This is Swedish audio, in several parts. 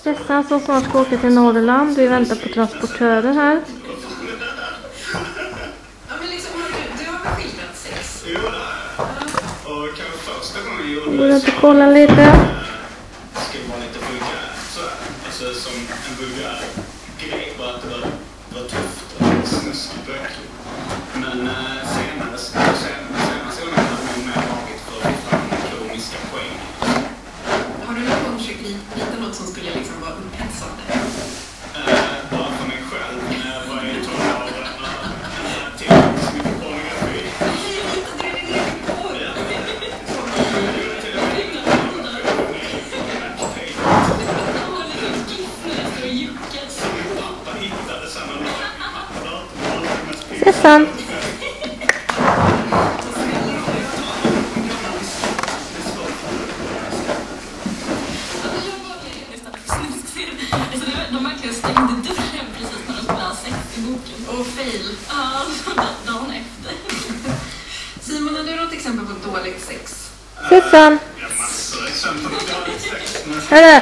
Stefan som snart ska åka till Norrland. Vi väntar på transportören här. Ja, men liksom, du har väl skildrat sex? Jo, det har jag. Och kanske första gången jag gjorde Går det runt och kolla lite. ska vara lite vulgär. Så, alltså som en vulgär grej. Bara att det var tufft och snuskigt och äckligt. Men senast gången hade jag nog mer tagit för att få fram komiska poäng. Har du någon gång försökt rita något som skulle liksom vara upphetsande? Bara för mig själv när jag var i tonåren och tillräckligt så mycket pornografi. Pappa hittade samma lag. Stefan. De verkligen stängde dörren precis när de skulle ha sex i boken. Och fail. Ja, dagen efter. Simon, har du något exempel på dåligt sex? Stefan. Ja, massor exempel på dåligt sex. Hörru.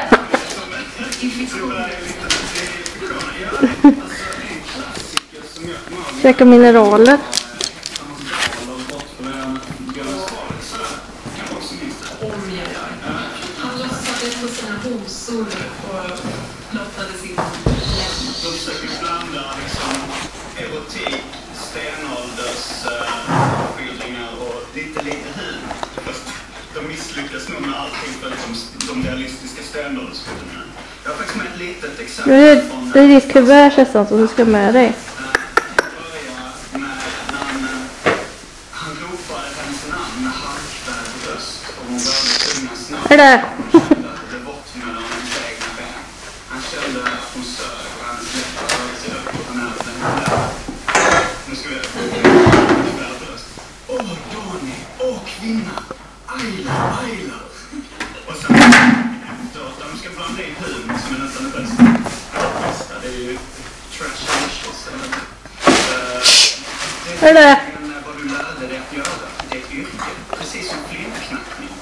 Käka mineraler. Om jag gör. Han låtsades på sina hosor och lottade sin lämna. De försöker blanda liksom erotik, stenålders skildringar och lite humor. Fast de misslyckas nog med allting förutom de realistiska stenåldersskildringarna. Jag har faktiskt med ett litet exempel Det är ditt kuvert Stefan som du ska med dig. börjar med när han ropade hennes namn med halvkvävd röst och hon började sjunga snabbt. Hörru. Det bort mellan hennes egna ben. Han kände att hon sög och hennes läppar rörde sig upp och han hade den där. Nu ska vi halvkvävd röst. Åh, Donny! Åh, kvinna! Ayla! Och sen efteråt, de ska blanda in humor som är nästan det bästa. Det är ju trash delicious. Hörru. Vad du lärde dig att göra, det är ett yrke. Precis som flintknackning.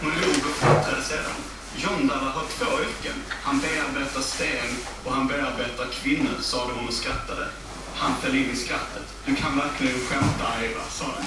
Hon log och fortsatte sedan. Jondala har 2 yrken. Han bearbetar sten och han bearbetar kvinnor, sade hon och skrattade. Han föll in i skrattet. Du kan verkligen skämta, Eva, sa han.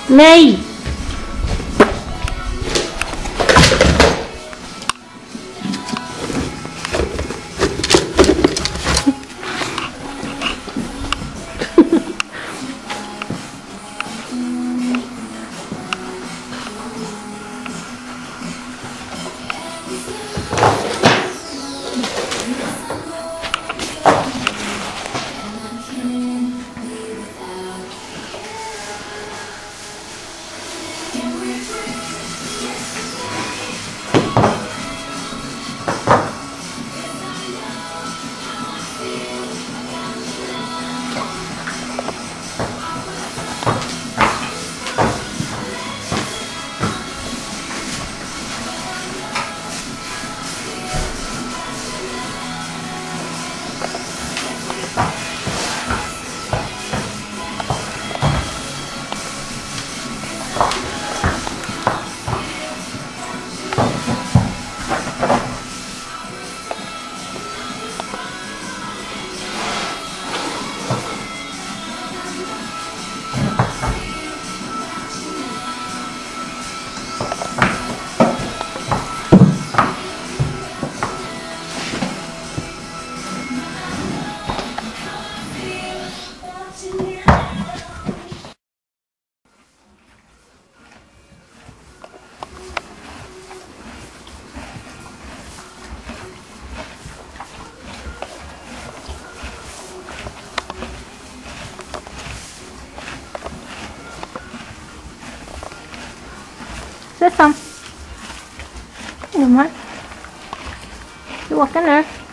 Nej! ses sen. Ungdomar. Vi åker nu.